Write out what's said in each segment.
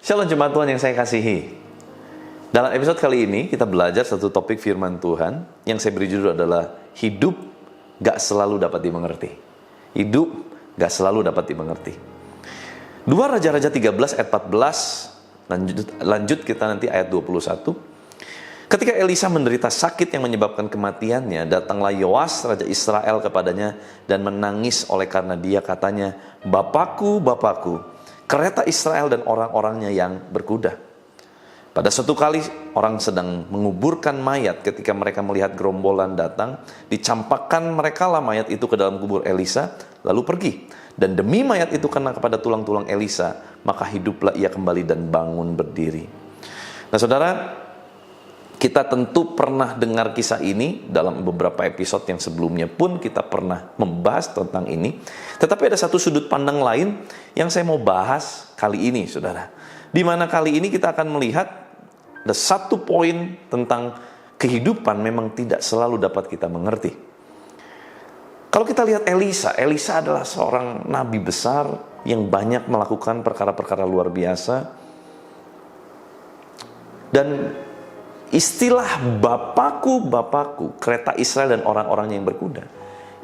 Shalom jemaat Tuhan yang saya kasihi. Dalam episode kali ini kita belajar satu topik firman Tuhan yang saya beri judul adalah hidup gak selalu dapat dimengerti. Hidup gak selalu dapat dimengerti. 2 Raja-Raja 13 ayat 14, lanjut kita nanti ayat 21. Ketika Elisa menderita sakit yang menyebabkan kematiannya, datanglah Yoas Raja Israel kepadanya dan menangis oleh karena dia, katanya, "Bapakku, Bapakku, kereta Israel dan orang-orangnya yang berkuda." Pada suatu kali orang sedang menguburkan mayat, ketika mereka melihat gerombolan datang, dicampakkan merekalah mayat itu ke dalam kubur Elisa, lalu pergi. Dan demi mayat itu kena kepada tulang-tulang Elisa, maka hiduplah ia kembali dan bangun berdiri. Nah saudara, kita tentu pernah dengar kisah ini dalam beberapa episode yang sebelumnya pun kita pernah membahas tentang ini. Tetapi ada satu sudut pandang lain yang saya mau bahas kali ini, saudara. Di mana kali ini kita akan melihat ada satu poin tentang kehidupan memang tidak selalu dapat kita mengerti. Kalau kita lihat Elisa adalah seorang nabi besar yang banyak melakukan perkara-perkara luar biasa. Dan istilah Bapakku, Bapakku, kereta Israel dan orang-orangnya yang berkuda,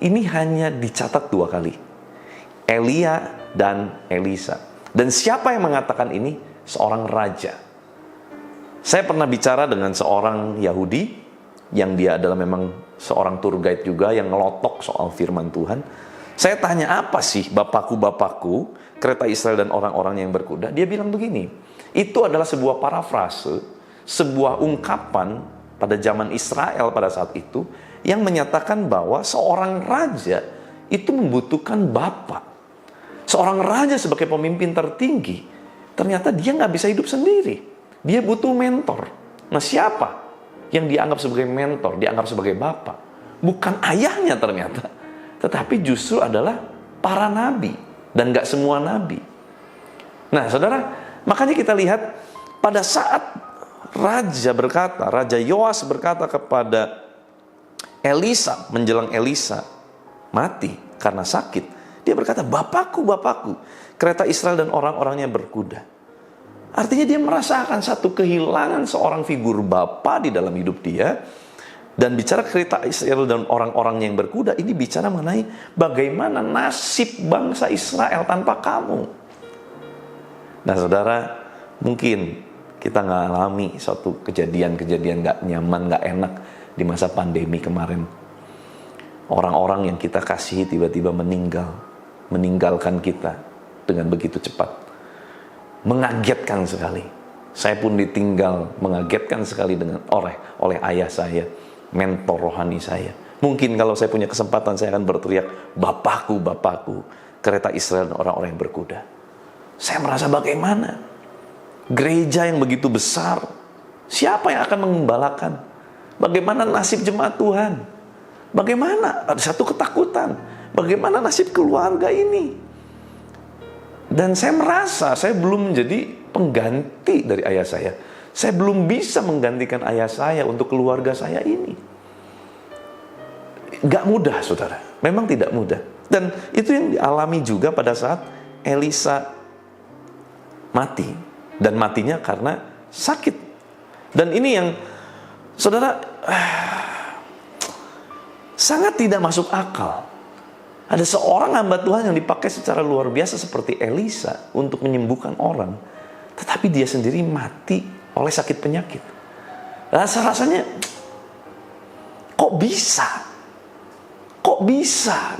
ini hanya dicatat 2 kali. Elia dan Elisa. Dan siapa yang mengatakan ini? Seorang raja. Saya pernah bicara dengan seorang Yahudi, yang dia adalah memang seorang tour guide juga, yang ngelotok soal firman Tuhan. Saya tanya, apa sih Bapakku, Bapakku, kereta Israel dan orang-orangnya yang berkuda? Dia bilang begini, itu adalah sebuah parafrase, sebuah ungkapan pada zaman Israel pada saat itu yang menyatakan bahwa seorang raja itu membutuhkan bapak. Seorang raja sebagai pemimpin tertinggi, ternyata dia nggak bisa hidup sendiri. Dia butuh mentor. Nah siapa yang dianggap sebagai mentor, dianggap sebagai bapak? Bukan ayahnya ternyata, tetapi justru adalah para nabi. Dan nggak semua nabi. Nah saudara, makanya kita lihat pada saat Raja Yoas berkata kepada Elisa, menjelang Elisa mati karena sakit, dia berkata, "Bapakku, Bapakku, kereta Israel dan orang-orangnya berkuda." Artinya dia merasakan satu kehilangan seorang figur bapa di dalam hidup dia. Dan bicara kereta Israel dan orang-orangnya yang berkuda, ini bicara mengenai bagaimana nasib bangsa Israel tanpa kamu. Nah saudara, mungkin kita ngalami suatu kejadian-kejadian gak nyaman, gak enak di masa pandemi kemarin. Orang-orang yang kita kasihi tiba-tiba meninggalkan kita dengan begitu cepat. Mengagetkan sekali. Saya pun ditinggal, mengagetkan sekali oleh ayah saya, mentor rohani saya. Mungkin kalau saya punya kesempatan, saya akan berteriak, "Bapakku, Bapakku, kereta Israel dan orang-orang yang berkuda." Saya merasa bagaimana? Gereja yang begitu besar, siapa yang akan mengembalakan? Bagaimana nasib jemaat Tuhan? Bagaimana? Ada satu ketakutan. Bagaimana nasib keluarga ini? Dan saya merasa saya belum menjadi pengganti dari ayah saya. Saya belum bisa menggantikan ayah saya untuk keluarga saya ini. Gak mudah, saudara. Memang tidak mudah. Dan itu yang dialami juga pada saat Elisa mati. Dan matinya karena sakit. Dan ini yang saudara sangat tidak masuk akal. Ada seorang hamba Tuhan yang dipakai secara luar biasa seperti Elisa untuk menyembuhkan orang, tetapi dia sendiri mati oleh sakit penyakit. Rasanya kok bisa? Kok bisa?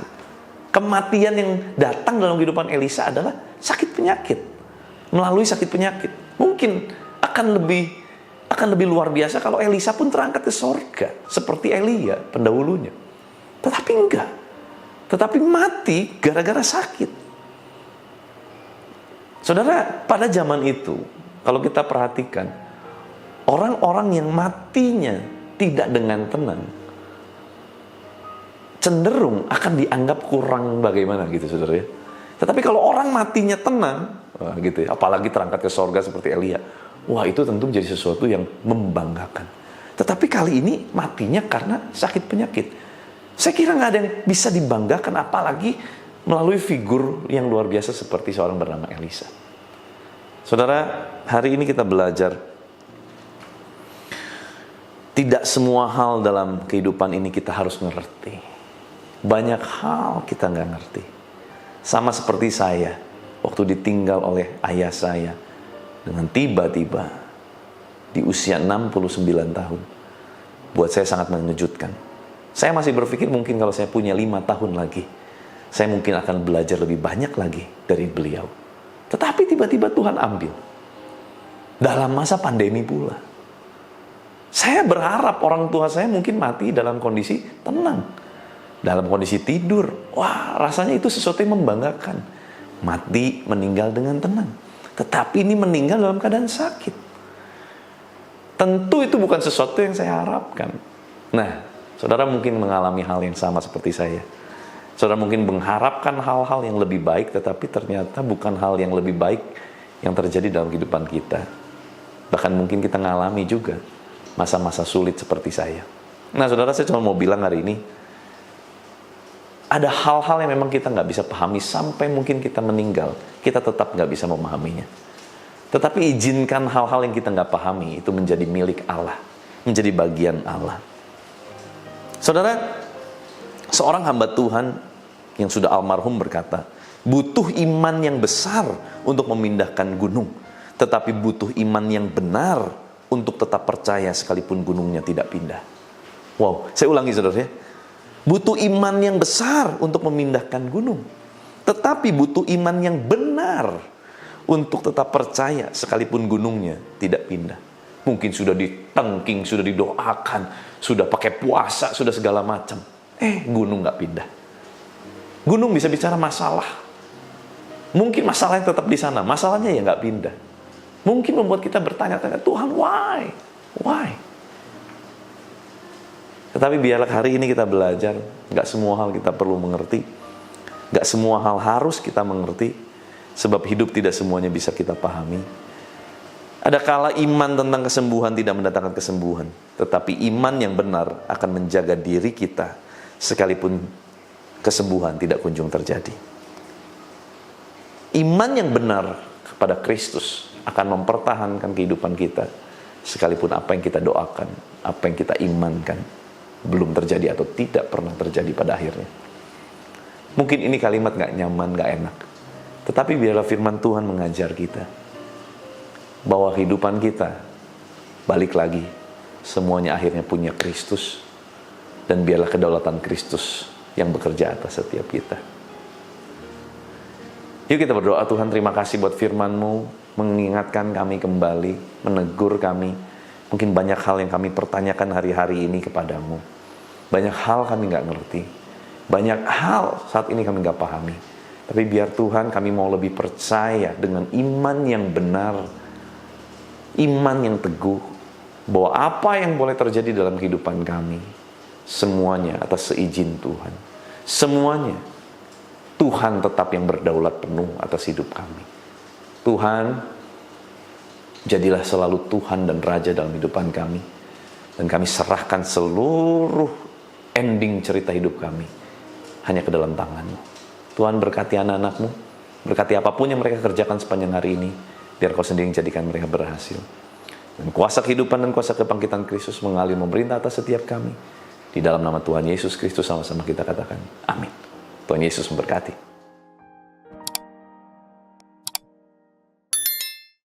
Kematian yang datang dalam kehidupan Elisa adalah sakit penyakit. Melalui sakit penyakit. Mungkin akan lebih luar biasa kalau Elisa pun terangkat ke sorga seperti Elia pendahulunya. Tetapi enggak. Tetapi mati gara-gara sakit. Saudara, pada zaman itu kalau kita perhatikan, orang-orang yang matinya tidak dengan tenang cenderung akan dianggap kurang bagaimana gitu, saudara ya. Tetapi kalau orang matinya tenang, wah, gitu ya, apalagi terangkat ke sorga seperti Elia, wah itu tentu menjadi sesuatu yang membanggakan. Tetapi kali ini matinya karena sakit penyakit. Saya kira nggak ada yang bisa dibanggakan, apalagi melalui figur yang luar biasa seperti seorang bernama Elisa. Saudara, hari ini kita belajar tidak semua hal dalam kehidupan ini kita harus ngerti. Banyak hal kita nggak ngerti. Sama seperti saya, waktu ditinggal oleh ayah saya dengan tiba-tiba di usia 69 tahun. Buat saya sangat mengejutkan. Saya masih berpikir mungkin kalau saya punya 5 tahun lagi, saya mungkin akan belajar lebih banyak lagi dari beliau. Tetapi tiba-tiba Tuhan ambil. Dalam masa pandemi pula. Saya berharap orang tua saya mungkin mati dalam kondisi tenang. Dalam kondisi tidur. Wah, rasanya itu sesuatu yang membanggakan. Mati, meninggal dengan tenang. Tetapi ini meninggal dalam keadaan sakit. Tentu itu bukan sesuatu yang saya harapkan. Nah, saudara mungkin mengalami hal yang sama seperti saya. Saudara mungkin mengharapkan hal-hal yang lebih baik, tetapi ternyata bukan hal yang lebih baik yang terjadi dalam kehidupan kita. Bahkan mungkin kita mengalami juga masa-masa sulit seperti saya. Nah, saudara, saya cuma mau bilang hari ini, ada hal-hal yang memang kita nggak bisa pahami sampai mungkin kita meninggal. Kita tetap nggak bisa memahaminya. Tetapi izinkan hal-hal yang kita nggak pahami itu menjadi milik Allah, menjadi bagian Allah. Saudara, seorang hamba Tuhan yang sudah almarhum berkata, butuh iman yang besar untuk memindahkan gunung, tetapi butuh iman yang benar untuk tetap percaya sekalipun gunungnya tidak pindah. Wow, saya ulangi saudara ya. Butuh iman yang besar untuk memindahkan gunung, tetapi butuh iman yang benar untuk tetap percaya sekalipun gunungnya tidak pindah. Mungkin sudah ditengking, sudah didoakan, sudah pakai puasa, sudah segala macam. Gunung nggak pindah. Gunung bisa bicara masalah. Mungkin masalahnya tetap di sana, masalahnya ya nggak pindah. Mungkin membuat kita bertanya-tanya, Tuhan, why? Why? Tetapi biarlah hari ini kita belajar, nggak semua hal kita perlu mengerti. Nggak semua hal harus kita mengerti, sebab hidup tidak semuanya bisa kita pahami. Ada kala iman tentang kesembuhan tidak mendatangkan kesembuhan, tetapi iman yang benar akan menjaga diri kita sekalipun kesembuhan tidak kunjung terjadi. Iman yang benar kepada Kristus akan mempertahankan kehidupan kita sekalipun apa yang kita doakan, apa yang kita imankan belum terjadi atau tidak pernah terjadi pada akhirnya. Mungkin ini kalimat gak nyaman, gak enak, tetapi biarlah firman Tuhan mengajar kita bahwa kehidupan kita, balik lagi, semuanya akhirnya punya Kristus, dan biarlah kedaulatan Kristus yang bekerja atas setiap kita. Yuk kita berdoa. Tuhan, terima kasih buat firman-Mu, mengingatkan kami kembali, menegur kami. Mungkin banyak hal yang kami pertanyakan hari-hari ini kepadamu. Banyak hal kami nggak ngerti. Banyak hal saat ini kami nggak pahami. Tapi biar Tuhan, kami mau lebih percaya dengan iman yang benar, iman yang teguh, bahwa apa yang boleh terjadi dalam kehidupan kami, semuanya atas seizin Tuhan. Semuanya, Tuhan tetap yang berdaulat penuh atas hidup kami. Tuhan, jadilah selalu Tuhan dan Raja dalam kehidupan kami. Dan kami serahkan seluruh ending cerita hidup kami hanya ke dalam tangan-Mu. Tuhan, berkati anak-anak-Mu, berkati apapun yang mereka kerjakan sepanjang hari ini, biar Kau sendiri jadikan mereka berhasil. Dan kuasa kehidupan dan kuasa kebangkitan Kristus mengalir memerintah atas setiap kami. Di dalam nama Tuhan Yesus Kristus sama-sama kita katakan, amin. Tuhan Yesus memberkati.